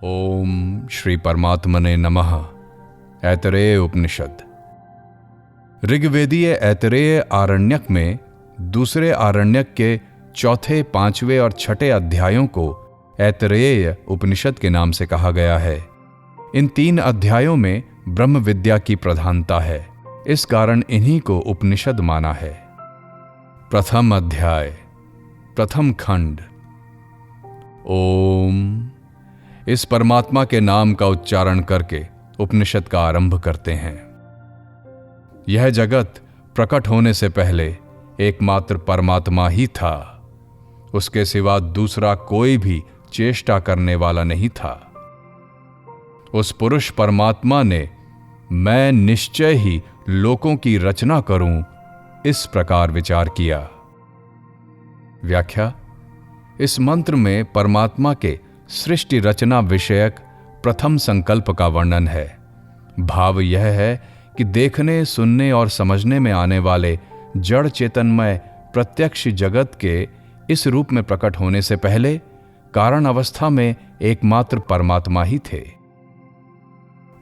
ओम श्री परमात्मने नमः। ऐतरेय उपनिषद। ऋग्वेदीय ऐतरेय आरण्यक में दूसरे आरण्यक के चौथे, पांचवें और छठे अध्यायों को ऐतरेय उपनिषद के नाम से कहा गया है। इन 3 अध्यायों में ब्रह्म विद्या की प्रधानता है, इस कारण इन्हीं को उपनिषद माना है। प्रथम अध्याय, प्रथम खंड। ओम। इस परमात्मा के नाम का उच्चारण करके उपनिषद का आरंभ करते हैं। यह जगत प्रकट होने से पहले एकमात्र परमात्मा ही था। उसके सिवा दूसरा कोई भी चेष्टा करने वाला नहीं था। उस पुरुष परमात्मा ने मैं निश्चय ही लोकों की रचना करूं, इस प्रकार विचार किया। व्याख्या। इस मंत्र में परमात्मा के सृष्टि रचना विषयक प्रथम संकल्प का वर्णन है। भाव यह है कि देखने, सुनने और समझने में आने वाले जड़ चेतनमय प्रत्यक्ष जगत के इस रूप में प्रकट होने से पहले कारण अवस्था में एकमात्र परमात्मा ही थे।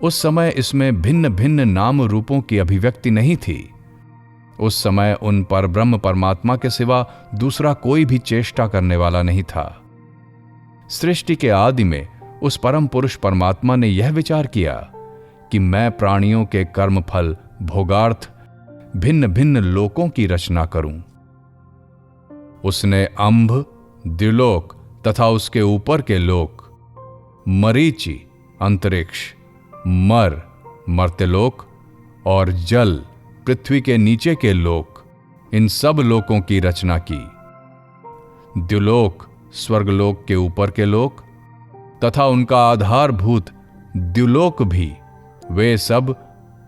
उस समय इसमें भिन्न भिन्न नाम रूपों की अभिव्यक्ति नहीं थी। उस समय उन परब्रह्म परमात्मा के सिवा दूसरा कोई भी चेष्टा करने वाला नहीं था। सृष्टि के आदि में उस परम पुरुष परमात्मा ने यह विचार किया कि मैं प्राणियों के कर्म फल, भोगार्थ, भिन्न भिन्न लोकों की रचना करूं। उसने अंभ, द्युलोक तथा उसके ऊपर के लोक, मरीचि, अंतरिक्ष, मर, मर्त्यलोक और जल, पृथ्वी के नीचे के लोक, इन सब लोकों की रचना की। द्युलोक स्वर्गलोक के ऊपर के लोक तथा उनका आधारभूत द्युलोक भी, वे सब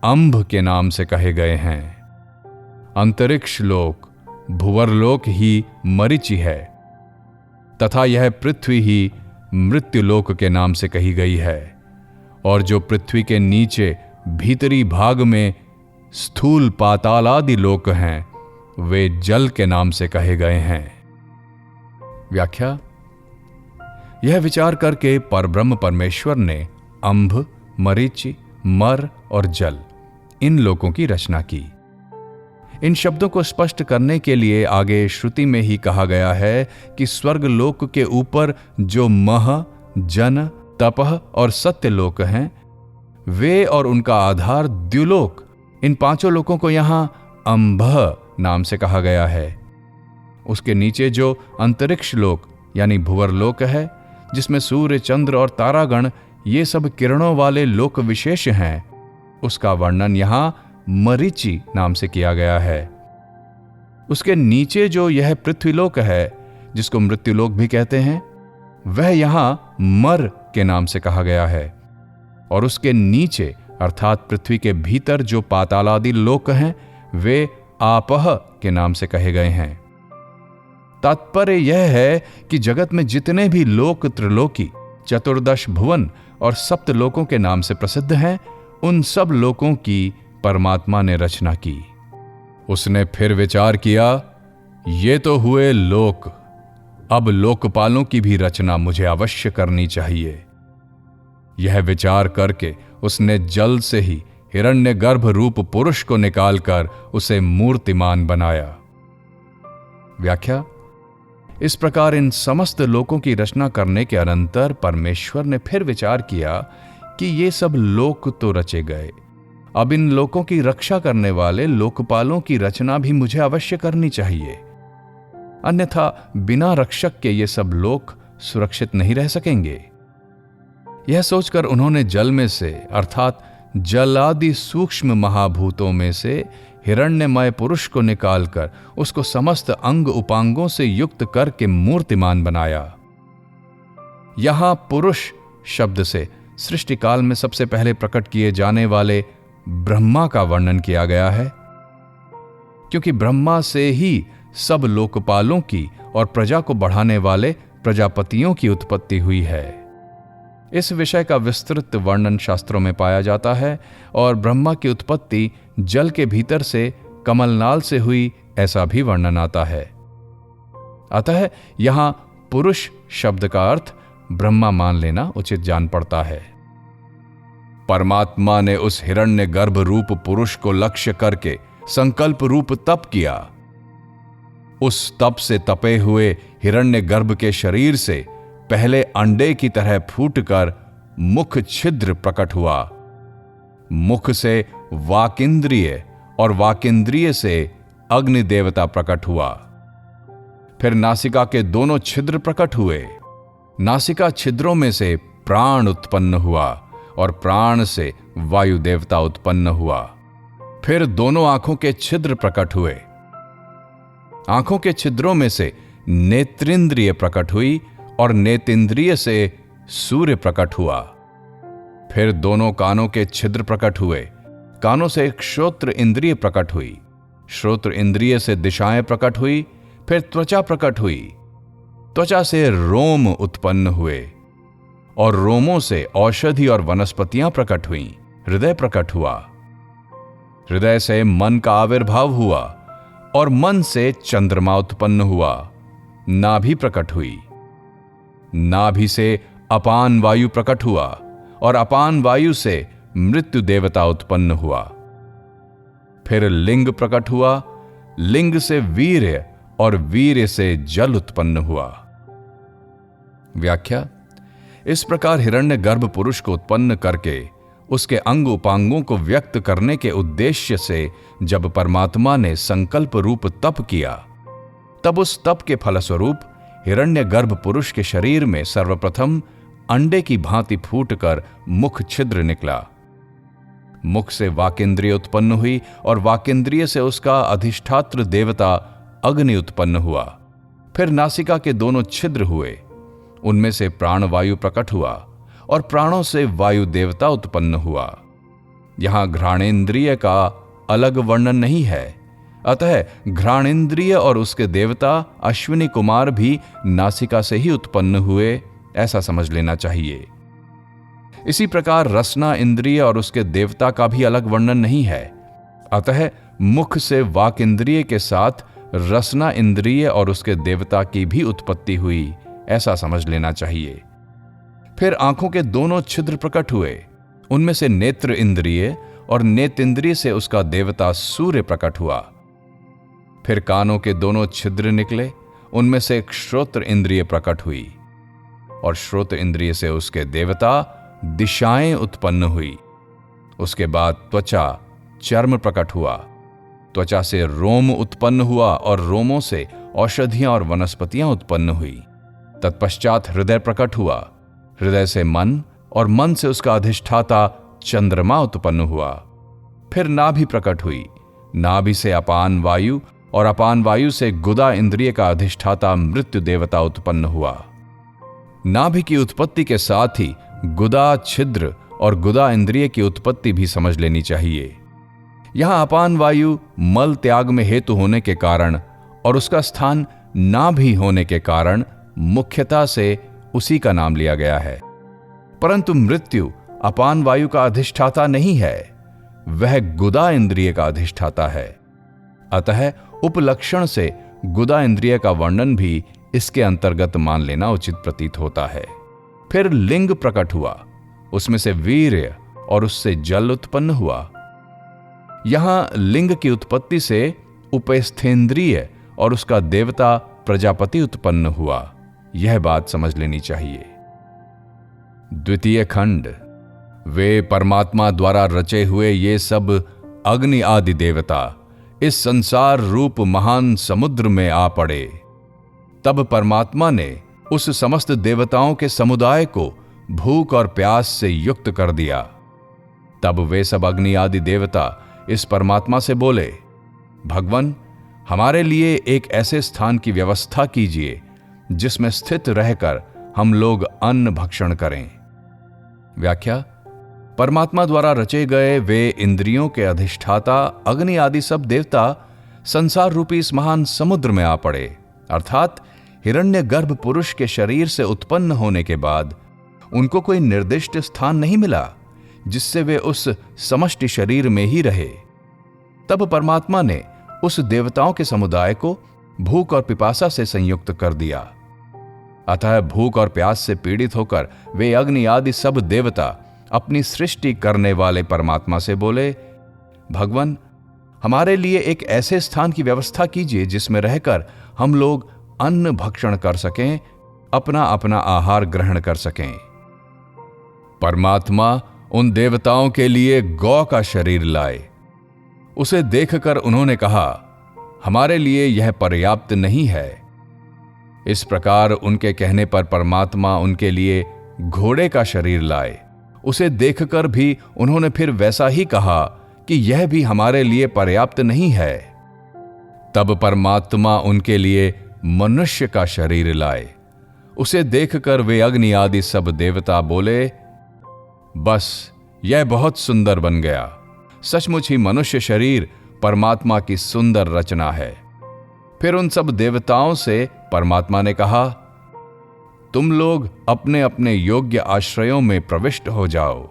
अंभ के नाम से कहे गए हैं। अंतरिक्ष लोक, भुवरलोक ही मरीचि है तथा यह पृथ्वी ही मृत्युलोक के नाम से कही गई है। और जो पृथ्वी के नीचे भीतरी भाग में स्थूल पाताल आदि लोक हैं, वे जल के नाम से कहे गए हैं। व्याख्या। यह विचार करके परब्रह्म परमेश्वर ने अंभ, मरीचि, मर और जल, इन लोकों की रचना की। इन शब्दों को स्पष्ट करने के लिए आगे श्रुति में ही कहा गया है कि स्वर्ग लोक के ऊपर जो मह, जन, तपह और सत्य लोक हैं, वे और उनका आधार द्युलोक, इन 5 लोकों को यहां अंभ नाम से कहा गया है। उसके नीचे जो अंतरिक्ष लोक यानी भुवरलोक है, जिसमें सूर्य, चंद्र और तारागण ये सब किरणों वाले लोक विशेष हैं, उसका वर्णन यहां मरीचि नाम से किया गया है। उसके नीचे जो यह पृथ्वीलोक है, जिसको मृत्युलोक भी कहते हैं, वह यहां मर के नाम से कहा गया है। और उसके नीचे अर्थात पृथ्वी के भीतर जो पातालादि लोक हैं, वे आपह के नाम से कहे गए हैं। तात्पर्य यह है कि जगत में जितने भी लोक, त्रिलोकी, चतुर्दश भुवन और सप्त लोकों के नाम से प्रसिद्ध हैं, उन सब लोकों की परमात्मा ने रचना की। उसने फिर विचार किया, ये तो हुए लोक, अब लोकपालों की भी रचना मुझे अवश्य करनी चाहिए। यह विचार करके उसने जल से ही हिरण्यगर्भ रूप पुरुष को निकालकर उसे मूर्तिमान बनाया। व्याख्या। इस प्रकार इन समस्त लोकों की रचना करने के अनंतर परमेश्वर ने फिर विचार किया कि ये सब लोक तो रचे गए, अब इन लोकों की रक्षा करने वाले लोकपालों की रचना भी मुझे अवश्य करनी चाहिए, अन्यथा बिना रक्षक के ये सब लोक सुरक्षित नहीं रह सकेंगे। यह सोचकर उन्होंने जल में से अर्थात जल आदि सूक्ष्म महाभूतों में से हिरण्यमय पुरुष को निकालकर उसको समस्त अंग उपांगों से युक्त करके मूर्तिमान बनाया। यहां पुरुष शब्द से सृष्टि काल में सबसे पहले प्रकट किए जाने वाले ब्रह्मा का वर्णन किया गया है, क्योंकि ब्रह्मा से ही सब लोकपालों की और प्रजा को बढ़ाने वाले प्रजापतियों की उत्पत्ति हुई है। इस विषय का विस्तृत वर्णन शास्त्रों में पाया जाता है और ब्रह्मा की उत्पत्ति जल के भीतर से कमलनाल से हुई, ऐसा भी वर्णन आता है। अतः यहां पुरुष शब्द का अर्थ ब्रह्मा मान लेना उचित जान पड़ता है। परमात्मा ने उस हिरण्यगर्भ रूप पुरुष को लक्ष्य करके संकल्प रूप तप किया। उस तप से तपे हुए हिरण्यगर्भ के शरीर से पहले अंडे की तरह फूटकर मुख छिद्र प्रकट हुआ। मुख से वाकिंद्रिय और वाकिंद्रिय से अग्नि देवता प्रकट हुआ। फिर नासिका के दोनों छिद्र प्रकट हुए। नासिका छिद्रों में से प्राण उत्पन्न हुआ और प्राण से वायु देवता उत्पन्न हुआ। फिर दोनों आंखों के छिद्र प्रकट हुए। आंखों के छिद्रों में से नेत्रेंद्रिय प्रकट हुई और नेतेंद्रिय से सूर्य प्रकट हुआ। फिर दोनों कानों के छिद्र प्रकट हुए। कानों से श्रोत्र इंद्रिय प्रकट हुई। श्रोत्र इंद्रिय से दिशाएं प्रकट हुई। फिर त्वचा प्रकट हुई। त्वचा से रोम उत्पन्न हुए और रोमों से औषधि और वनस्पतियां प्रकट हुई। हृदय प्रकट हुआ। हृदय से मन का आविर्भाव हुआ और मन से चंद्रमा उत्पन्न हुआ। नाभि प्रकट हुई। नाभि से अपान वायु प्रकट हुआ और अपान वायु से मृत्यु देवता उत्पन्न हुआ। फिर लिंग प्रकट हुआ। लिंग से वीर्य और वीर्य से जल उत्पन्न हुआ। व्याख्या: इस प्रकार हिरण्यगर्भ पुरुष को उत्पन्न करके उसके अंग उपांगों को व्यक्त करने के उद्देश्य से जब परमात्मा ने संकल्प रूप तप किया, तब उस तप के फलस्वरूप हिरण्यगर्भ पुरुष के शरीर में सर्वप्रथम अंडे की भांति फूटकर मुख छिद्र निकला। मुख से वाकेंद्रिय उत्पन्न हुई और वाकेंद्रिय से उसका अधिष्ठात्र देवता अग्नि उत्पन्न हुआ। फिर नासिका के दोनों छिद्र हुए। उनमें से प्राणवायु प्रकट हुआ और प्राणों से वायु देवता उत्पन्न हुआ। यहां घ्राणेन्द्रिय का अलग वर्णन नहीं है, अतः घ्राणेन्द्रिय और उसके देवता अश्विनी कुमार भी नासिका से ही उत्पन्न हुए, ऐसा समझ लेना चाहिए। इसी प्रकार रसना इंद्रिय और उसके देवता का भी अलग वर्णन नहीं है, अतः मुख से वाक इंद्रिय के साथ रसना इंद्रिय और उसके देवता की भी उत्पत्ति हुई, ऐसा समझ लेना चाहिए। फिर आंखों के दोनों छिद्र प्रकट हुए। उनमें से नेत्र इंद्रिय और नेतेंद्रिय से उसका देवता सूर्य प्रकट हुआ। फिर कानों के दोनों छिद्र निकले। उनमें से एक श्रोत्र इंद्रिय प्रकट हुई और श्रोत्र इंद्रिय से उसके देवता दिशाएं उत्पन्न हुई। उसके बाद त्वचा चर्म प्रकट हुआ। त्वचा से रोम उत्पन्न हुआ और रोमों से औषधियां और वनस्पतियां उत्पन्न हुई। तत्पश्चात हृदय प्रकट हुआ। हृदय से मन और मन से उसका अधिष्ठाता चंद्रमा उत्पन्न हुआ। फिर नाभि प्रकट हुई। नाभि से अपान वायु और अपान वायु से गुदा इंद्रिय का अधिष्ठाता मृत्यु देवता उत्पन्न हुआ। नाभि की उत्पत्ति के साथ ही गुदा छिद्र और गुदा इंद्रिय की उत्पत्ति भी समझ लेनी चाहिए। यहां अपान वायु मल त्याग में हेतु होने के कारण और उसका स्थान नाभि होने के कारण मुख्यता से उसी का नाम लिया गया है, परंतु मृत्यु अपान वायु का अधिष्ठाता नहीं है, वह गुदा इंद्रिय का अधिष्ठाता है। अतः उपलक्षण से गुदा इंद्रिय का वर्णन भी इसके अंतर्गत मान लेना उचित प्रतीत होता है। फिर लिंग प्रकट हुआ। उसमें से वीर्य और उससे जल उत्पन्न हुआ। यहां लिंग की उत्पत्ति से उपस्थेंद्रिय और उसका देवता प्रजापति उत्पन्न हुआ, यह बात समझ लेनी चाहिए। द्वितीय खंड। वे परमात्मा द्वारा रचे हुए ये सब अग्नि आदि देवता इस संसार रूप महान समुद्र में आ पड़े। तब परमात्मा ने उस समस्त देवताओं के समुदाय को भूख और प्यास से युक्त कर दिया। तब वे सब अग्नि आदि देवता इस परमात्मा से बोले, भगवन, हमारे लिए एक ऐसे स्थान की व्यवस्था कीजिए जिसमें स्थित रहकर हम लोग अन्न भक्षण करें। व्याख्या: परमात्मा द्वारा रचे गए वे इंद्रियों के अधिष्ठाता अग्नि आदि सब देवता संसार रूपी इस महान समुद्र में आ पड़े, अर्थात हिरण्यगर्भ पुरुष के शरीर से उत्पन्न होने के बाद उनको कोई निर्दिष्ट स्थान नहीं मिला जिससे वे उस समष्टि शरीर में ही रहे। तब परमात्मा ने उस देवताओं के समुदाय को भूख और पिपासा से संयुक्त कर दिया। अतः भूख और प्यास से पीड़ित होकर वे अग्नि आदि सब देवता अपनी सृष्टि करने वाले परमात्मा से बोले, भगवान, हमारे लिए एक ऐसे स्थान की व्यवस्था कीजिए जिसमें रहकर हम लोग अन्न भक्षण कर सकें, अपना अपना आहार ग्रहण कर सकें। परमात्मा उन देवताओं के लिए गौ का शरीर लाए। उसे देखकर उन्होंने कहा, हमारे लिए यह पर्याप्त नहीं है। इस प्रकार उनके कहने पर परमात्मा उनके लिए घोड़े का शरीर लाए। उसे देखकर भी उन्होंने फिर वैसा ही कहा कि यह भी हमारे लिए पर्याप्त नहीं है। तब परमात्मा उनके लिए मनुष्य का शरीर लाए। उसे देखकर वे अग्नि आदि सब देवता बोले, बस यह बहुत सुंदर बन गया। सचमुच ही मनुष्य शरीर परमात्मा की सुंदर रचना है। फिर उन सब देवताओं से परमात्मा ने कहा, तुम लोग अपने अपने योग्य आश्रयों में प्रविष्ट हो जाओ।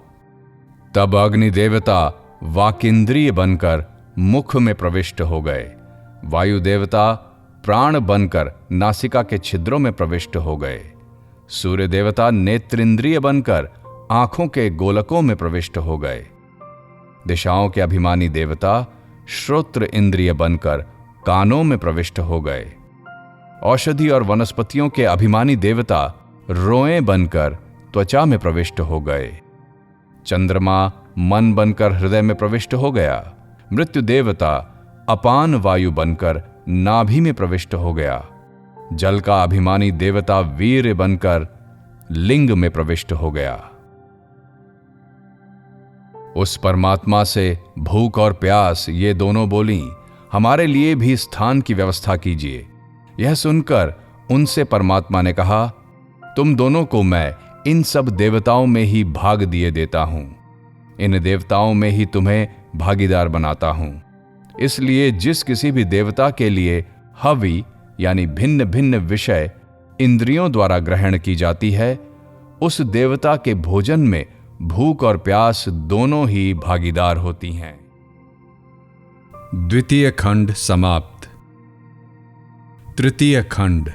तब अग्नि देवता वाकिंद्रिय बनकर मुख में प्रविष्ट हो गए। वायु देवता प्राण बनकर नासिका के छिद्रों में प्रविष्ट हो गए। सूर्य देवता नेत्रेंद्रिय बनकर आंखों के गोलकों में प्रविष्ट हो गए। दिशाओं के अभिमानी देवता श्रोत्र इंद्रिय बनकर कानों में प्रविष्ट हो गए। औषधि और वनस्पतियों के अभिमानी देवता रोएं बनकर त्वचा में प्रविष्ट हो गए। चंद्रमा मन बनकर हृदय में प्रविष्ट हो गया। मृत्यु देवता अपान वायु बनकर नाभि में प्रविष्ट हो गया। जल का अभिमानी देवता वीर बनकर लिंग में प्रविष्ट हो गया। उस परमात्मा से भूख और प्यास ये दोनों बोली, हमारे लिए भी स्थान की व्यवस्था कीजिए। यह सुनकर उनसे परमात्मा ने कहा, तुम दोनों को मैं इन सब देवताओं में ही भाग दिए देता हूं। इन देवताओं में ही तुम्हें भागीदार बनाता हूं। इसलिए जिस किसी भी देवता के लिए हवि यानी भिन्न भिन्न विषय इंद्रियों द्वारा ग्रहण की जाती है, उस देवता के भोजन में भूख और प्यास दोनों ही भागीदार होती हैं। द्वितीय खंड समाप्त। तृतीय खंड।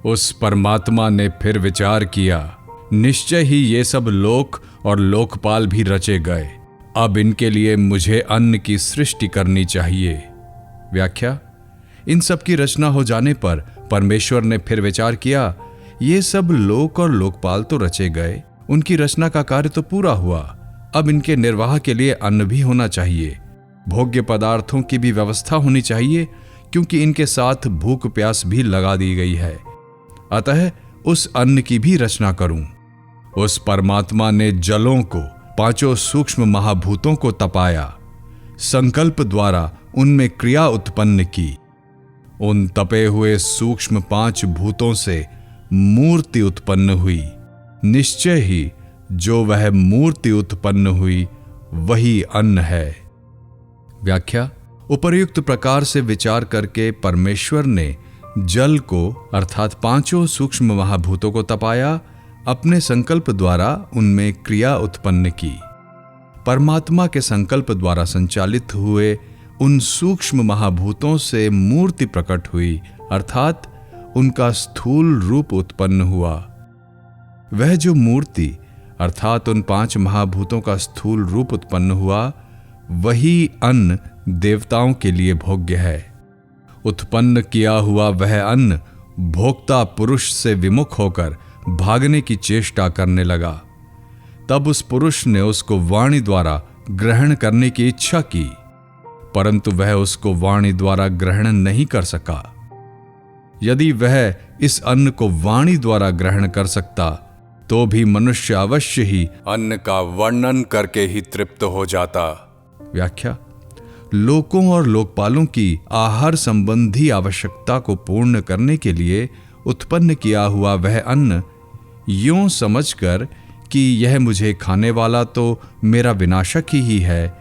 उस परमात्मा ने फिर विचार किया, निश्चय ही ये सब लोक और लोकपाल भी रचे गए। अब इनके लिए मुझे अन्न की सृष्टि करनी चाहिए। व्याख्या। इन सब की रचना हो जाने पर परमेश्वर ने फिर विचार किया, ये सब लोक और लोकपाल तो रचे गए, उनकी रचना का कार्य तो पूरा हुआ। अब इनके निर्वाह के लिए अन्न भी होना चाहिए, भोग्य पदार्थों की भी व्यवस्था होनी चाहिए, क्योंकि इनके साथ भूख प्यास भी लगा दी गई है। अतः उस अन्न की भी रचना करूं। उस परमात्मा ने जलों को, पांचों सूक्ष्म महाभूतों को तपाया, संकल्प द्वारा उनमें क्रिया उत्पन्न की। उन तपे हुए सूक्ष्म पांच भूतों से मूर्ति उत्पन्न हुई। निश्चय ही जो वह मूर्ति उत्पन्न हुई वही अन्न है। व्याख्या। उपर्युक्त प्रकार से विचार करके परमेश्वर ने जल को अर्थात पांचों सूक्ष्म महाभूतों को तपाया, अपने संकल्प द्वारा उनमें क्रिया उत्पन्न की। परमात्मा के संकल्प द्वारा संचालित हुए उन सूक्ष्म महाभूतों से मूर्ति प्रकट हुई, अर्थात उनका स्थूल रूप उत्पन्न हुआ। वह जो मूर्ति अर्थात उन पांच महाभूतों का स्थूल रूप उत्पन्न हुआ, वही अन्न देवताओं के लिए भोग्य है। उत्पन्न किया हुआ वह अन्न भोक्ता पुरुष से विमुख होकर भागने की चेष्टा करने लगा। तब उस पुरुष ने उसको वाणी द्वारा ग्रहण करने की इच्छा की, परंतु वह उसको वाणी द्वारा ग्रहण नहीं कर सका। यदि वह इस अन्न को वाणी द्वारा ग्रहण कर सकता तो भी मनुष्य अवश्य ही अन्न का वर्णन करके ही तृप्त हो जाता। व्याख्या। लोकों और लोकपालों की आहार संबंधी आवश्यकता को पूर्ण करने के लिए उत्पन्न किया हुआ वह अन्न यूं समझकर कि यह मुझे खाने वाला तो मेरा विनाशक ही है,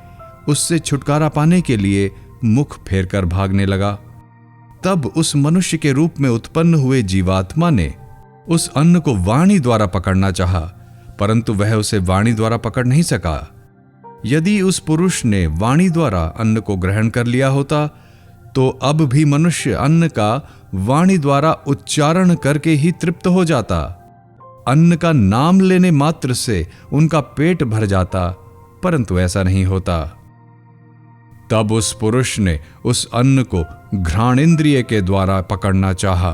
उससे छुटकारा पाने के लिए मुख फेरकर भागने लगा। तब उस मनुष्य के रूप में उत्पन्न हुए जीवात्मा ने उस अन्न को वाणी द्वारा पकड़ना चाहा, परंतु वह उसे वाणी द्वारा पकड़ नहीं सका। यदि उस पुरुष ने वाणी द्वारा अन्न को ग्रहण कर लिया होता तो अब भी मनुष्य अन्न का वाणी द्वारा उच्चारण करके ही तृप्त हो जाता। अन्न का नाम लेने मात्र से उनका पेट भर जाता, परंतु ऐसा नहीं होता। तब उस पुरुष ने उस अन्न को घ्राणेंद्रिय के द्वारा पकड़ना चाहा,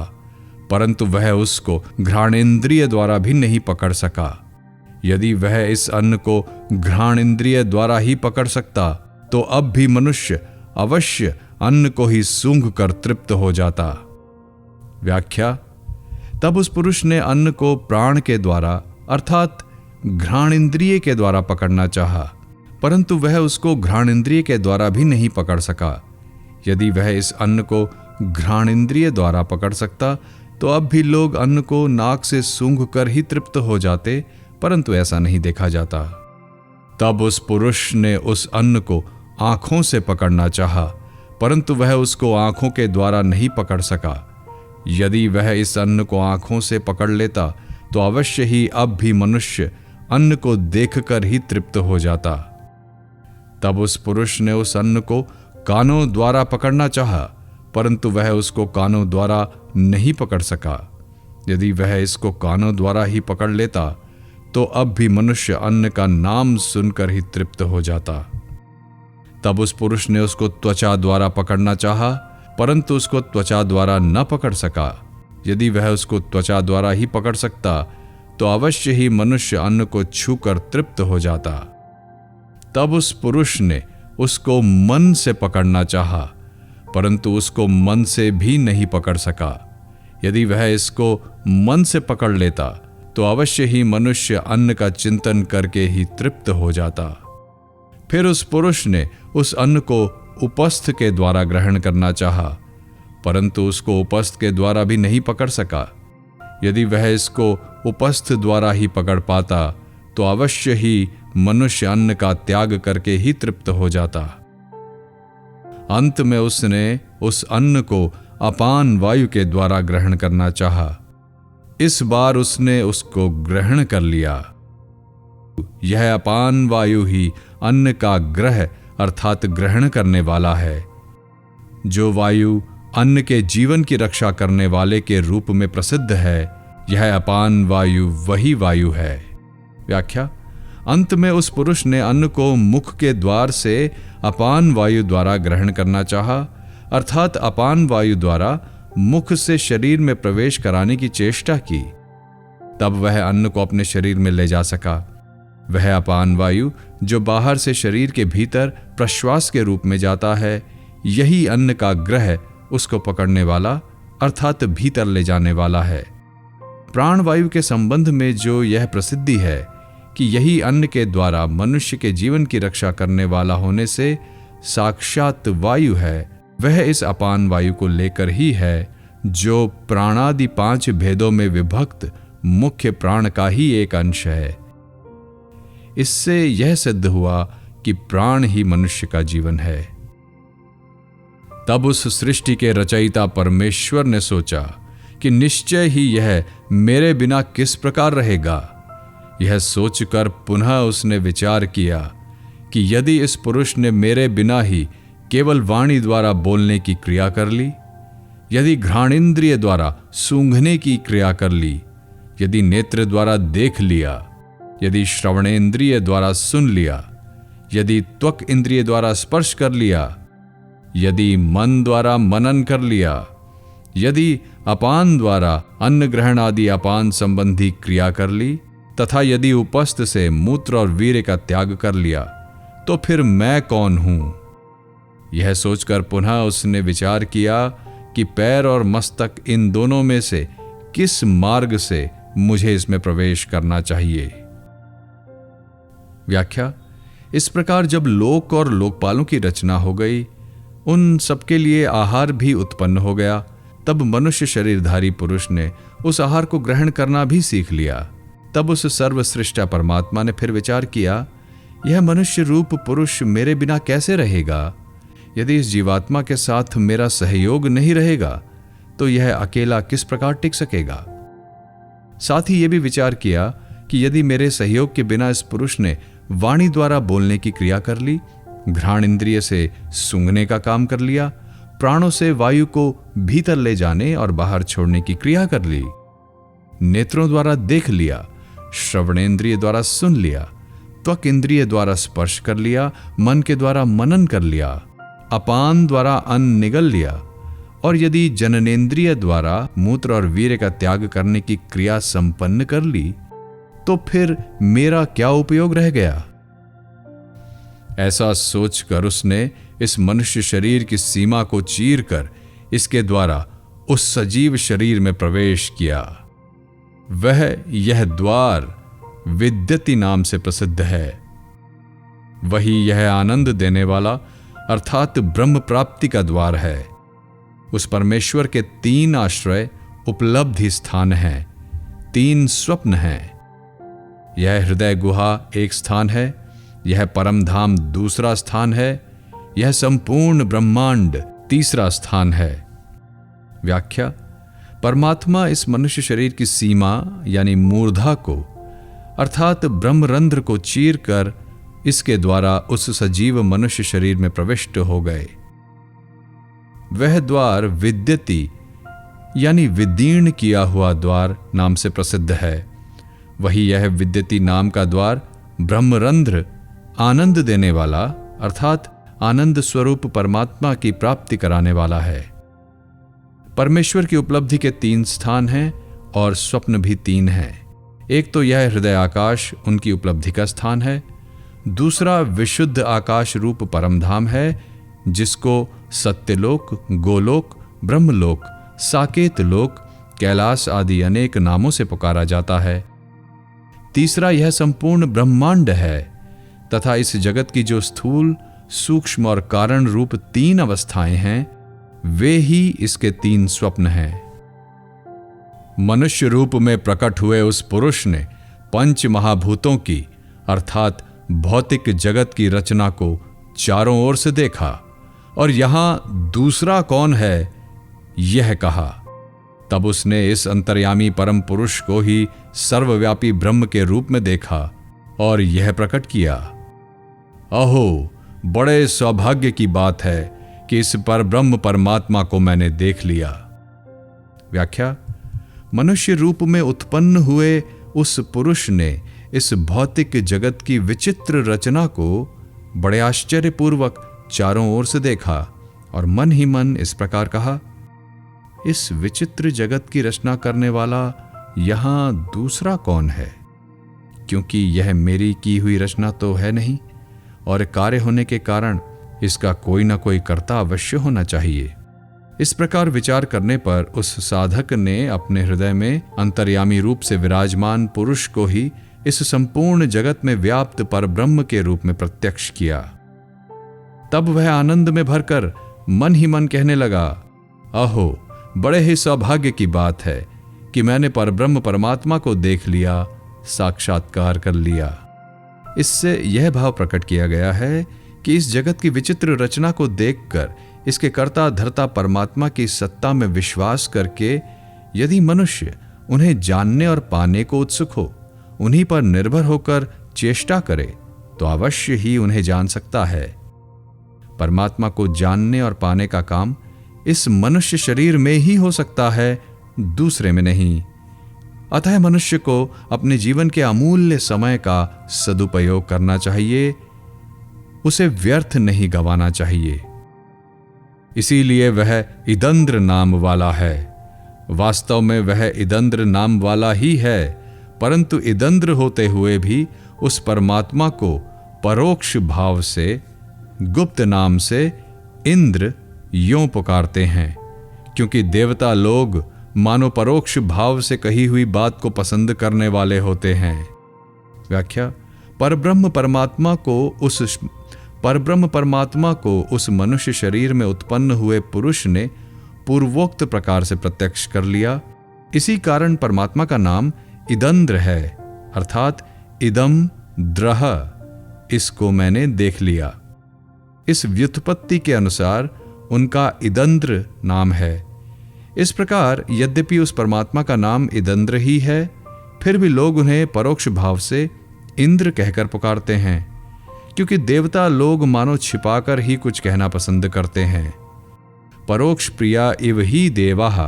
परंतु वह उसको घ्राणेंद्रिय द्वारा भी नहीं पकड़ सका। यदि वह इस अन्न को घ्राणेंद्रिय द्वारा ही पकड़ सकता तो अब भी मनुष्य अवश्य अन्न को ही सूंघ कर तृप्त हो जाता। व्याख्या: तब उस पुरुष ने अन्न को प्राण के द्वारा अर्थात घ्राणेंद्रिय के द्वारा पकड़ना चाहा, परंतु वह उसको घ्राणेंद्रिय के द्वारा भी नहीं पकड़ सका। यदि वह इस अन्न को घ्राणेंद्रिय द्वारा पकड़ सकता तो अब भी लोग अन्न को नाक से सूंघ कर ही तृप्त हो जाते, परंतु ऐसा नहीं देखा जाता। तब उस पुरुष ने उस अन्न को आंखों से पकड़ना चाहा, परंतु वह उसको आंखों के द्वारा नहीं पकड़ सका। यदि वह इस अन्न को आंखों से पकड़ लेता तो अवश्य ही अब भी मनुष्य अन्न को देखकर ही तृप्त हो जाता। तब उस पुरुष ने उस अन्न को कानों द्वारा पकड़ना चाहा, परंतु वह उसको कानों द्वारा नहीं पकड़ सका। यदि वह इसको कानों द्वारा ही पकड़ लेता तो अब भी मनुष्य अन्न का नाम सुनकर ही तृप्त हो जाता। तब उस पुरुष ने उसको त्वचा द्वारा पकड़ना चाहा, परंतु उसको त्वचा द्वारा न पकड़ सका। यदि वह उसको त्वचा द्वारा ही पकड़ सकता तो अवश्य ही मनुष्य अन्न को छूकर तृप्त हो जाता। तब उस पुरुष ने उसको मन से पकड़ना चाहा, परंतु उसको मन से भी नहीं पकड़ सका। यदि वह इसको मन से पकड़ लेता तो अवश्य ही मनुष्य अन्न का चिंतन करके ही तृप्त हो जाता। फिर उस पुरुष ने उस अन्न को उपस्थ के द्वारा ग्रहण करना चाहा, परंतु उसको उपस्थ के द्वारा भी नहीं पकड़ सका। यदि वह इसको उपस्थ द्वारा ही पकड़ पाता तो अवश्य ही मनुष्य अन्न का त्याग करके ही तृप्त हो जाता। अंत में उसने उस अन्न को अपान वायु के द्वारा ग्रहण करना चाहा। इस बार उसने उसको ग्रहण कर लिया। यह अपान वायु ही अन्न का ग्रह अर्थात ग्रहण करने वाला है। जो वायु अन्न के जीवन की रक्षा करने वाले के रूप में प्रसिद्ध है, यह अपान वायु वही वायु है। व्याख्या: अंत में उस पुरुष ने अन्न को मुख के द्वार से अपान वायु द्वारा ग्रहण करना चाहा, अर्थात अपान वायु द्वारा मुख से शरीर में प्रवेश कराने की चेष्टा की। तब वह अन्न को अपने शरीर में ले जा सका। वह अपान वायु जो बाहर से शरीर के भीतर प्रश्वास के रूप में जाता है, यही अन्न का ग्रह उसको पकड़ने वाला अर्थात भीतर ले जाने वाला है। प्राण वायु के संबंध में जो यह प्रसिद्धि है कि यही अन्न के द्वारा मनुष्य के जीवन की रक्षा करने वाला होने से साक्षात वायु है, वह इस अपान वायु को लेकर ही है जो प्राणादि 5 भेदों में विभक्त मुख्य प्राण का ही एक अंश है। इससे यह सिद्ध हुआ कि प्राण ही मनुष्य का जीवन है। तब उस सृष्टि के रचयिता परमेश्वर ने सोचा कि निश्चय ही यह मेरे बिना किस प्रकार रहेगा। यह सोचकर पुनः उसने विचार किया कि यदि इस पुरुष ने मेरे बिना ही केवल वाणी द्वारा बोलने की क्रिया कर ली, यदि घ्राणेंद्रिय द्वारा सूंघने की क्रिया कर ली, यदि नेत्र द्वारा देख लिया, यदि श्रवणेंद्रिय द्वारा सुन लिया, यदि त्वक इंद्रिय द्वारा स्पर्श कर लिया, यदि मन द्वारा मनन कर लिया, यदि अपान द्वारा अन्न ग्रहण आदि अपान संबंधी क्रिया कर ली, तथा यदि उपस्थ से मूत्र और वीर्य का त्याग कर लिया, तो फिर मैं कौन हूं? यह सोचकर पुनः उसने विचार किया कि पैर और मस्तक इन दोनों में से किस मार्ग से मुझे इसमें प्रवेश करना चाहिए। व्याख्या: इस प्रकार जब लोक और लोकपालों की रचना हो गई, उन सबके लिए आहार भी उत्पन्न हो गया, तब मनुष्य शरीरधारी पुरुष ने उस आहार को ग्रहण करना भी सीख लिया। तब उस सर्वसृष्टा परमात्मा ने फिर विचार किया, यह मनुष्य रूप पुरुष मेरे बिना कैसे रहेगा? यदि इस जीवात्मा के साथ मेरा सहयोग नहीं रहेगा तो यह अकेला किस प्रकार टिक सकेगा? साथ ही यह भी विचार किया कि यदि मेरे सहयोग के बिना इस पुरुष ने वाणी द्वारा बोलने की क्रिया कर ली, घ्राण इंद्रिय से सूंघने का काम कर लिया, प्राणों से वायु को भीतर ले जाने और बाहर छोड़ने की क्रिया कर ली। नेत्रों द्वारा देख लिया, श्रवणेंद्रिय द्वारा सुन लिया, त्वक इंद्रिय द्वारा स्पर्श कर लिया, मन के द्वारा मनन कर लिया, अपान द्वारा अन्न निगल लिया, और यदि जननेंद्रिय द्वारा मूत्र और वीर्य का त्याग करने की क्रिया संपन्न कर ली, तो फिर मेरा क्या उपयोग रह गया? ऐसा सोचकर उसने इस मनुष्य शरीर की सीमा को चीरकर इसके द्वारा उस सजीव शरीर में प्रवेश किया। वह यह द्वार विद्यति नाम से प्रसिद्ध है। वही यह आनंद देने वाला अर्थात ब्रह्म प्राप्ति का द्वार है। उस परमेश्वर के 3 आश्रय उपलब्धि स्थान हैं, 3 स्वप्न हैं। यह हृदय गुहा एक स्थान है, यह परम धाम दूसरा स्थान है, यह संपूर्ण ब्रह्मांड तीसरा स्थान है। व्याख्या: परमात्मा इस मनुष्य शरीर की सीमा यानी मूर्धा को अर्थात ब्रह्मरंध्र को चीरकर इसके द्वारा उस सजीव मनुष्य शरीर में प्रविष्ट हो गए। वह द्वार विद्यति यानी विदीर्ण किया हुआ द्वार नाम से प्रसिद्ध है। वही यह विद्यति नाम का द्वार ब्रह्मरंध्र आनंद देने वाला अर्थात आनंद स्वरूप परमात्मा की प्राप्ति कराने वाला है। परमेश्वर की उपलब्धि के 3 स्थान हैं और स्वप्न भी 3 हैं। एक तो यह हृदय आकाश उनकी उपलब्धि का स्थान है, दूसरा विशुद्ध आकाश रूप परमधाम है जिसको सत्यलोक, गोलोक, ब्रह्मलोक, साकेत लोक, कैलाश आदि अनेक नामों से पुकारा जाता है। तीसरा यह संपूर्ण ब्रह्मांड है तथा इस जगत की जो स्थूल, सूक्ष्म और कारण रूप 3 अवस्थाएं हैं, वे ही इसके 3 स्वप्न हैं। मनुष्य रूप में प्रकट हुए उस पुरुष ने 5 महाभूतों की अर्थात भौतिक जगत की रचना को चारों ओर से देखा और यहां दूसरा कौन है यह कहा। तब उसने इस अंतर्यामी परम पुरुष को ही सर्वव्यापी ब्रह्म के रूप में देखा और यह प्रकट किया। अहो, बड़े सौभाग्य की बात है कि इस पर ब्रह्म परमात्मा को मैंने देख लिया। व्याख्या: मनुष्य रूप में उत्पन्न हुए उस पुरुष ने इस भौतिक जगत की विचित्र रचना को बड़े आश्चर्यपूर्वक चारों ओर से देखा और मन ही मन इस प्रकार कहा, इस विचित्र जगत की रचना करने वाला यहां दूसरा कौन है? क्योंकि यह मेरी की हुई रचना तो है नहीं और कार्य होने के कारण इसका कोई ना कोई कर्ता अवश्य होना चाहिए। इस प्रकार विचार करने पर उस साधक ने अपने हृदय में अंतर्यामी रूप से विराजमान पुरुष को ही इस संपूर्ण जगत में व्याप्त परब्रह्म के रूप में प्रत्यक्ष किया। तब वह आनंद में भरकर मन ही मन कहने लगा, अहो, बड़े ही सौभाग्य की बात है कि मैंने परब्रह्म परमात्मा को देख लिया, साक्षात्कार कर लिया। इससे यह भाव प्रकट किया गया है कि इस जगत की विचित्र रचना को देखकर इसके कर्ता धर्ता परमात्मा की सत्ता में विश्वास करके यदि मनुष्य उन्हें जानने और पाने को उत्सुक हो, उन्हीं पर निर्भर होकर चेष्टा करे तो अवश्य ही उन्हें जान सकता है। परमात्मा को जानने और पाने का काम इस मनुष्य शरीर में ही हो सकता है, दूसरे में नहीं। अतः मनुष्य को अपने जीवन के अमूल्य समय का सदुपयोग करना चाहिए, उसे व्यर्थ नहीं गंवाना चाहिए। इसीलिए वह इदंद्र नाम वाला है। वास्तव में वह इदंद्र नाम वाला ही है, परंतु इदंद्र होते हुए भी उस परमात्मा को परोक्ष भाव से गुप्त नाम से इंद्र यों पुकारते हैं, क्योंकि देवता लोग मानो परोक्ष भाव से कही हुई बात को पसंद करने वाले होते हैं। व्याख्या: परब्रह्म परमात्मा को उस मनुष्य शरीर में उत्पन्न हुए पुरुष ने पूर्वोक्त प्रकार से प्रत्यक्ष कर लिया। इसी कारण परमात्मा का नाम इदंद्र है, अर्थात इदम द्रह, इसको मैंने देख लिया। इस व्युत्पत्ति के अनुसार उनका इदंद्र नाम है। इस प्रकार यद्यपि उस परमात्मा का नाम इदंद्र ही है, फिर भी लोग उन्हें परोक्ष भाव से इंद्र कहकर पुकारते हैं, क्योंकि देवता लोग मानो छिपाकर ही कुछ कहना पसंद करते हैं। परोक्ष प्रिया इव ही देवाः।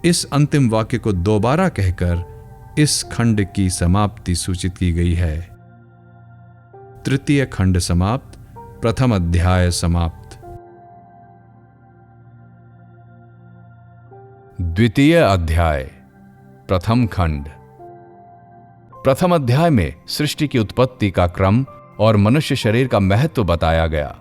इस अंतिम वाक्य को दोबारा कहकर इस खंड की समाप्ति सूचित की गई है। तृतीय खंड समाप्त। प्रथम अध्याय समाप्त। द्वितीय अध्याय प्रथम खंड। प्रथम अध्याय में सृष्टि की उत्पत्ति का क्रम और मनुष्य शरीर का महत्व बताया गया,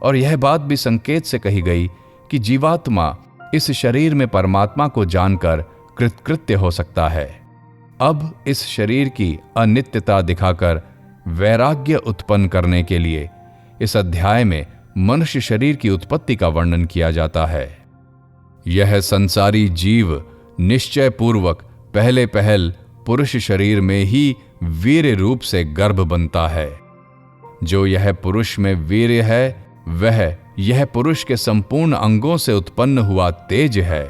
और यह बात भी संकेत से कही गई कि जीवात्मा इस शरीर में परमात्मा को जानकर कृतकृत्य हो सकता है। अब इस शरीर की अनित्यता दिखाकर वैराग्य उत्पन्न करने के लिए इस अध्याय में मनुष्य शरीर की उत्पत्ति का वर्णन किया जाता है। यह संसारी जीव निश्चय पूर्वक पहले पहल पुरुष शरीर में ही वीर्य रूप से गर्भ बनता है। जो यह पुरुष में वीर्य है वह यह पुरुष के संपूर्ण अंगों से उत्पन्न हुआ तेज है।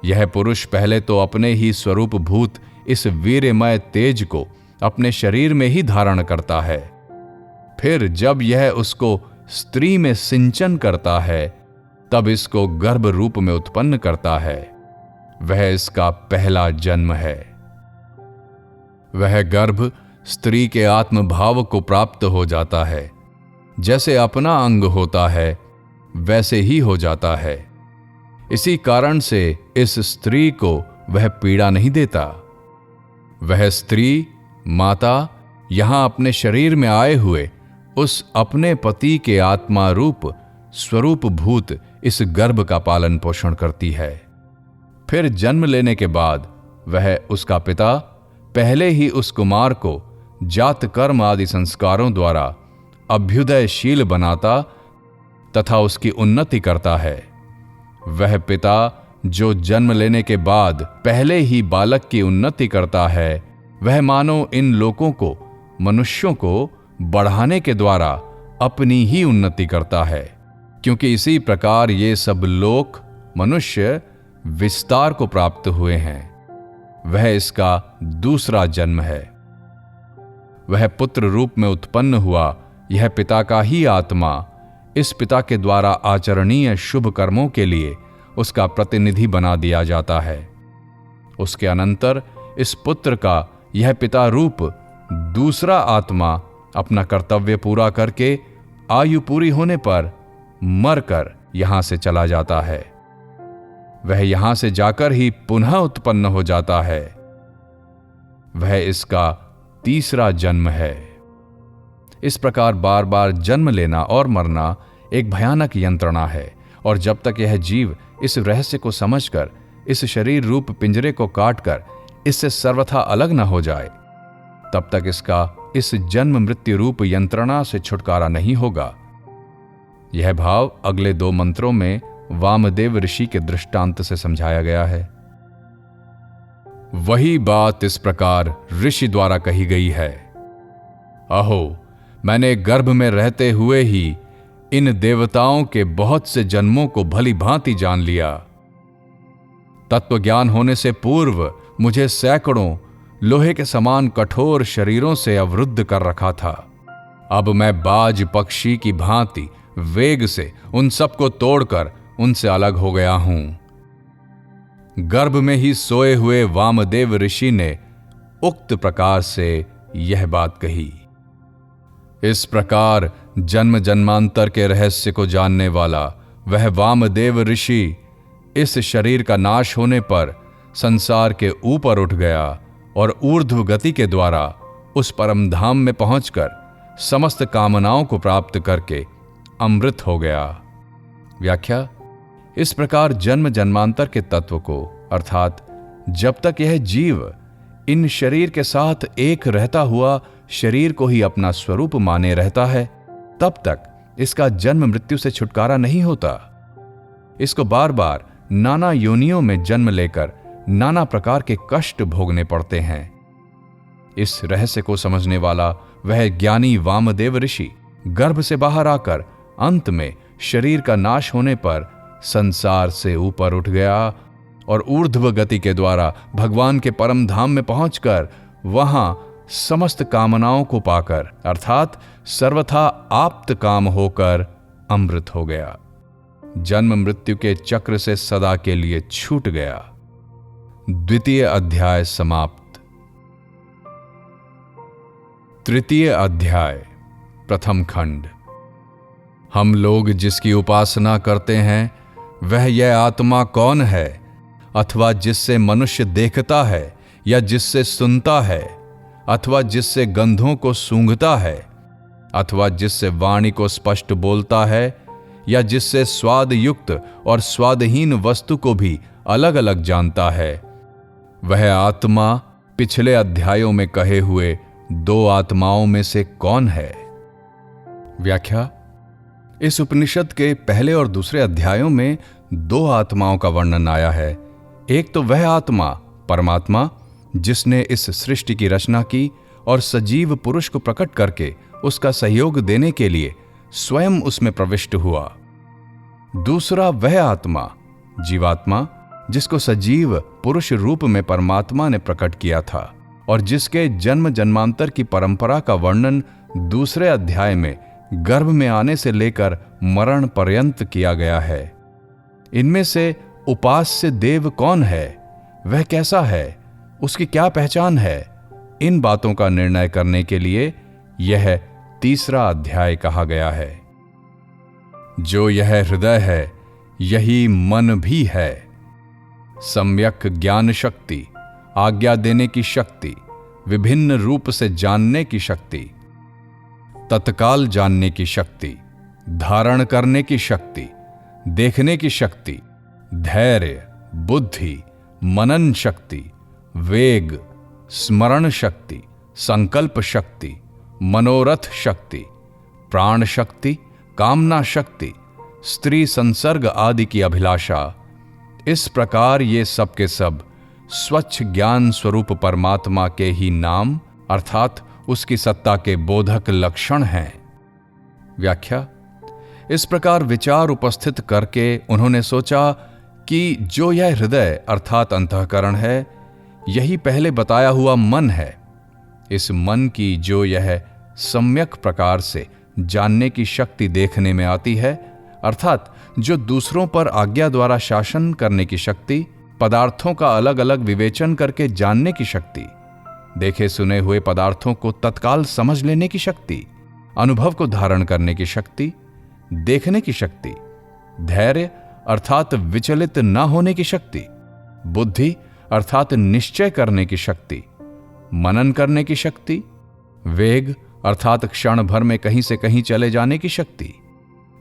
यह पुरुष पहले तो अपने ही स्वरूप भूत इस वीर्यमय तेज को अपने शरीर में ही धारण करता है। फिर जब यह उसको स्त्री में सिंचन करता है तब इसको गर्भ रूप में उत्पन्न करता है। वह इसका पहला जन्म है। वह गर्भ स्त्री के आत्मभाव को प्राप्त हो जाता है। जैसे अपना अंग होता है वैसे ही हो जाता है। इसी कारण से इस स्त्री को वह पीड़ा नहीं देता। वह स्त्री माता यहां अपने शरीर में आए हुए उस अपने पति के आत्मा रूप स्वरूप भूत इस गर्भ का पालन पोषण करती है। फिर जन्म लेने के बाद वह उसका पिता पहले ही उस कुमार को जात कर्म आदि संस्कारों द्वारा अभ्युदयशील बनाता तथा उसकी उन्नति करता है। वह पिता जो जन्म लेने के बाद पहले ही बालक की उन्नति करता है, वह मानो इन लोकों को मनुष्यों को बढ़ाने के द्वारा अपनी ही उन्नति करता है, क्योंकि इसी प्रकार ये सब लोक मनुष्य विस्तार को प्राप्त हुए हैं। वह इसका दूसरा जन्म है। वह पुत्र रूप में उत्पन्न हुआ यह पिता का ही आत्मा इस पिता के द्वारा आचरणीय शुभ कर्मों के लिए उसका प्रतिनिधि बना दिया जाता है। उसके अनंतर इस पुत्र का यह पिता रूप दूसरा आत्मा अपना कर्तव्य पूरा करके आयु पूरी होने पर मरकर यहां से चला जाता है। वह यहां से जाकर ही पुनः उत्पन्न हो जाता है। वह इसका तीसरा जन्म है। इस प्रकार बार बार जन्म लेना और मरना एक भयानक यंत्रणा है, और जब तक यह जीव इस रहस्य को समझकर इस शरीर रूप पिंजरे को काटकर इससे सर्वथा अलग न हो जाए, तब तक इसका इस जन्म मृत्यु रूप यंत्रणा से छुटकारा नहीं होगा। यह भाव अगले 2 मंत्रों में वामदेव ऋषि के दृष्टांत से समझाया गया है। वही बात इस प्रकार ऋषि द्वारा कही गई है। अहो, मैंने गर्भ में रहते हुए ही इन देवताओं के बहुत से जन्मों को भली भांति जान लिया। तत्वज्ञान होने से पूर्व मुझे सैकड़ों लोहे के समान कठोर शरीरों से अवरुद्ध कर रखा था। अब मैं बाज पक्षी की भांति वेग से उन सबको तोड़कर उनसे अलग हो गया हूं। गर्भ में ही सोए हुए वामदेव ऋषि ने उक्त प्रकार से यह बात कही। इस प्रकार जन्म जन्मांतर के रहस्य को जानने वाला वह वामदेव ऋषि इस शरीर का नाश होने पर संसार के ऊपर उठ गया और ऊर्ध्व गति के द्वारा उस परम धाम में पहुंचकर समस्त कामनाओं को प्राप्त करके अमृत हो गया। व्याख्या: इस प्रकार जन्म जन्मांतर के तत्व को, अर्थात जब तक यह जीव इन शरीर के साथ एक रहता हुआ शरीर को ही अपना स्वरूप माने रहता है, तब तक इसका जन्म मृत्यु से छुटकारा नहीं होता। इसको बार बार नाना योनियों में जन्म लेकर नाना प्रकार के कष्ट भोगने पड़ते हैं। इस रहस्य को समझने वाला वह ज्ञानी वामदेव ऋषि गर्भ से बाहर आकर अंत में शरीर का नाश होने पर संसार से ऊपर उठ गया और ऊर्ध्व गति के द्वारा भगवान के परम धाम में पहुंचकर वहां समस्त कामनाओं को पाकर, अर्थात सर्वथा आप्त काम होकर अमृत हो गया। जन्म मृत्यु के चक्र से सदा के लिए छूट गया। द्वितीय अध्याय समाप्त। तृतीय अध्याय, प्रथम खंड। हम लोग जिसकी उपासना करते हैं वह यह आत्मा कौन है, अथवा जिससे मनुष्य देखता है या जिससे सुनता है, अथवा जिससे गंधों को सूंघता है, अथवा जिससे वाणी को स्पष्ट बोलता है, या जिससे स्वाद युक्त और स्वादहीन वस्तु को भी अलग अलग जानता है, वह आत्मा पिछले अध्यायों में कहे हुए दो आत्माओं में से कौन है? व्याख्या। इस उपनिषद के पहले और दूसरे अध्यायों में दो आत्माओं का वर्णन आया है। एक तो वह आत्मा परमात्मा जिसने इस सृष्टि की रचना की और सजीव पुरुष को प्रकट करके उसका सहयोग देने के लिए स्वयं उसमें प्रविष्ट हुआ। दूसरा वह आत्मा जीवात्मा जिसको सजीव पुरुष रूप में परमात्मा ने प्रकट किया था और जिसके जन्म जन्मांतर की परंपरा का वर्णन दूसरे अध्याय में गर्भ में आने से लेकर मरण पर्यंत किया गया है। इनमें से उपास्य देव कौन है, वह कैसा है, उसकी क्या पहचान है, इन बातों का निर्णय करने के लिए यह तीसरा अध्याय कहा गया है। जो यह हृदय है यही मन भी है। सम्यक ज्ञान शक्ति, आज्ञा देने की शक्ति, विभिन्न रूप से जानने की शक्ति, तत्काल जानने की शक्ति, धारण करने की शक्ति, देखने की शक्ति, धैर्य, बुद्धि, मनन शक्ति, वेग, स्मरण शक्ति, संकल्प शक्ति, मनोरथ शक्ति, प्राण शक्ति, कामना शक्ति, स्त्री संसर्ग आदि की अभिलाषा, इस प्रकार ये सब के सब स्वच्छ ज्ञान स्वरूप परमात्मा के ही नाम अर्थात उसकी सत्ता के बोधक लक्षण हैं। व्याख्या। इस प्रकार विचार उपस्थित करके उन्होंने सोचा कि जो यह हृदय अर्थात अंतःकरण है यही पहले बताया हुआ मन है। इस मन की जो यह सम्यक प्रकार से जानने की शक्ति देखने में आती है अर्थात जो दूसरों पर आज्ञा द्वारा शासन करने की शक्ति, पदार्थों का अलग अलग विवेचन करके जानने की शक्ति, देखे सुने हुए पदार्थों को तत्काल समझ लेने की शक्ति, अनुभव को धारण करने की शक्ति, देखने की शक्ति, धैर्य अर्थात विचलित न होने की शक्ति, बुद्धि अर्थात निश्चय करने की शक्ति, मनन करने की शक्ति, वेग अर्थात क्षण भर में कहीं से कहीं चले जाने की शक्ति,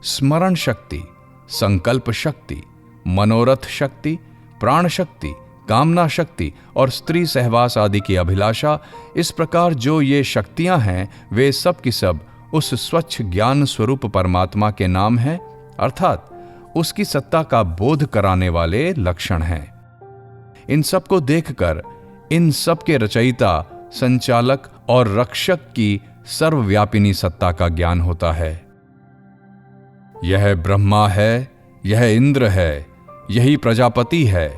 स्मरण शक्ति, संकल्प शक्ति, मनोरथ शक्ति, प्राण शक्ति, कामना शक्ति और स्त्री सहवास आदि की अभिलाषा, इस प्रकार जो ये शक्तियां हैं वे सब की सब उस स्वच्छ ज्ञान स्वरूप परमात्मा के नाम हैं अर्थात उसकी सत्ता का बोध कराने वाले लक्षण हैं। इन सब को देखकर इन सब के रचयिता, संचालक और रक्षक की सर्वव्यापिनी सत्ता का ज्ञान होता है। यह ब्रह्मा है, यह इंद्र है, यही प्रजापति है,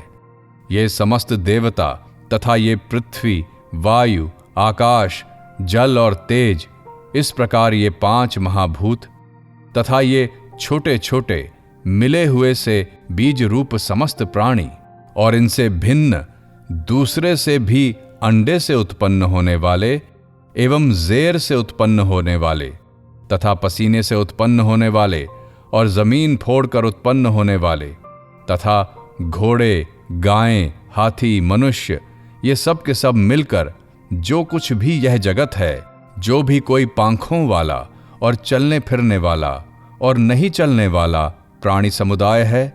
ये समस्त देवता तथा ये पृथ्वी, वायु, आकाश, जल और तेज, इस प्रकार ये पांच महाभूत तथा ये छोटे छोटे मिले हुए से बीज रूप समस्त प्राणी और इनसे भिन्न दूसरे से भी अंडे से उत्पन्न होने वाले एवं ज़ेर से उत्पन्न होने वाले तथा पसीने से उत्पन्न होने वाले और जमीन फोड़कर उत्पन्न होने वाले तथा घोड़े, गायें, हाथी, मनुष्य, ये सब के सब मिलकर जो कुछ भी यह जगत है, जो भी कोई पांखों वाला और चलने फिरने वाला और नहीं चलने वाला प्राणी समुदाय है,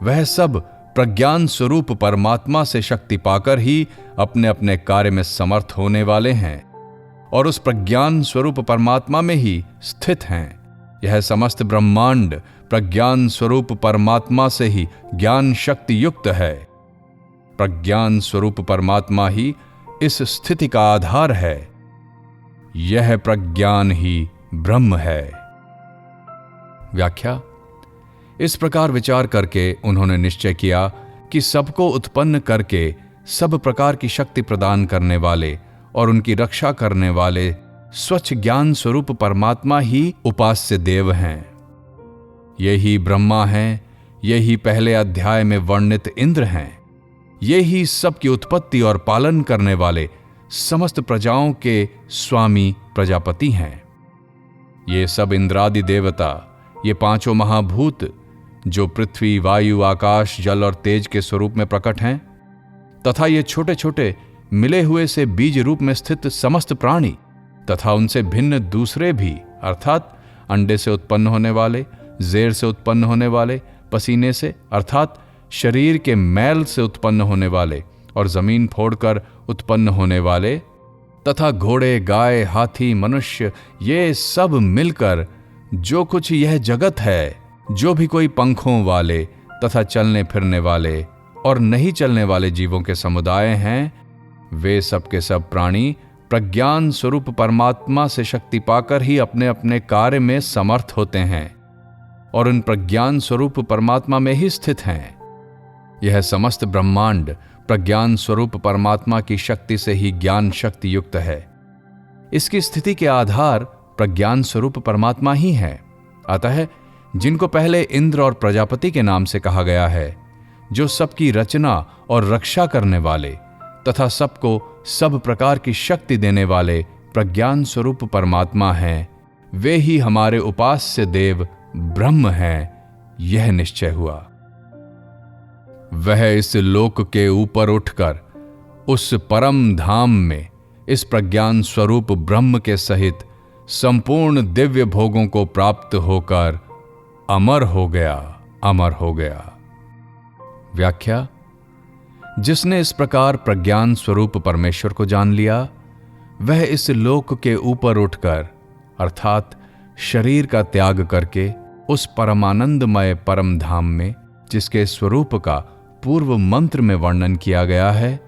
वह सब प्रज्ञान स्वरूप परमात्मा से शक्ति पाकर ही अपने अपने कार्य में समर्थ होने वाले हैं और उस प्रज्ञान स्वरूप परमात्मा में ही स्थित हैं। यह समस्त ब्रह्मांड प्रज्ञान स्वरूप परमात्मा से ही ज्ञान शक्ति युक्त है। प्रज्ञान स्वरूप परमात्मा ही इस स्थिति का आधार है। यह प्रज्ञान ही ब्रह्म है। व्याख्या। इस प्रकार विचार करके उन्होंने निश्चय किया कि सबको उत्पन्न करके सब प्रकार की शक्ति प्रदान करने वाले और उनकी रक्षा करने वाले स्वच्छ ज्ञान स्वरूप परमात्मा ही उपास्य देव हैं। यही ब्रह्मा हैं, यही पहले अध्याय में वर्णित इंद्र हैं, यही सबकी उत्पत्ति और पालन करने वाले समस्त प्रजाओं के स्वामी प्रजापति हैं। ये सब इंद्रादि देवता, ये पांचों महाभूत जो पृथ्वी, वायु, आकाश, जल और तेज के स्वरूप में प्रकट हैं, तथा ये छोटे छोटे मिले हुए से बीज रूप में स्थित समस्त प्राणी तथा उनसे भिन्न दूसरे भी, अर्थात अंडे से उत्पन्न होने वाले, जेर से उत्पन्न होने वाले, पसीने से अर्थात शरीर के मैल से उत्पन्न होने वाले और जमीन फोड़कर उत्पन्न होने वाले, तथा घोड़े, गाय, हाथी, मनुष्य, ये सब मिलकर जो कुछ यह जगत है, जो भी कोई पंखों वाले तथा चलने फिरने वाले और नहीं चलने वाले जीवों के समुदाय हैं, वे सब के सब प्राणी प्रज्ञान स्वरूप परमात्मा से शक्ति पाकर ही अपने अपने कार्य में समर्थ होते हैं और उन प्रज्ञान स्वरूप परमात्मा में ही स्थित हैं। यह समस्त ब्रह्मांड प्रज्ञान स्वरूप परमात्मा की शक्ति से ही ज्ञान शक्ति युक्त है। इसकी स्थिति के आधार प्रज्ञान स्वरूप परमात्मा ही है। अतः जिनको पहले इंद्र और प्रजापति के नाम से कहा गया है, जो सबकी रचना और रक्षा करने वाले तथा सबको सब प्रकार की शक्ति देने वाले प्रज्ञान स्वरूप परमात्मा हैं, वे ही हमारे उपास्य देव ब्रह्म हैं, यह निश्चय हुआ। वह इस लोक के ऊपर उठकर उस परम धाम में इस प्रज्ञान स्वरूप ब्रह्म के सहित संपूर्ण दिव्य भोगों को प्राप्त होकर अमर हो गया, अमर हो गया। व्याख्या: जिसने इस प्रकार प्रज्ञान स्वरूप परमेश्वर को जान लिया, वह इस लोक के ऊपर उठकर अर्थात शरीर का त्याग करके उस परमानंदमय परम धाम में, जिसके स्वरूप का पूर्व मंत्र में वर्णन किया गया है,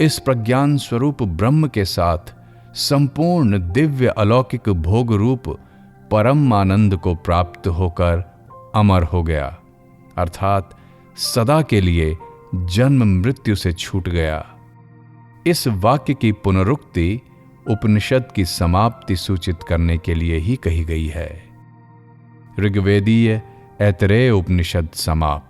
इस प्रज्ञान स्वरूप ब्रह्म के साथ संपूर्ण दिव्य अलौकिक भोग रूप परम आनंद को प्राप्त होकर अमर हो गया, अर्थात सदा के लिए जन्म मृत्यु से छूट गया। इस वाक्य की पुनरुक्ति उपनिषद की समाप्ति सूचित करने के लिए ही कही गई है। ऋग्वेदीय ऐतरेय उपनिषद समाप्त।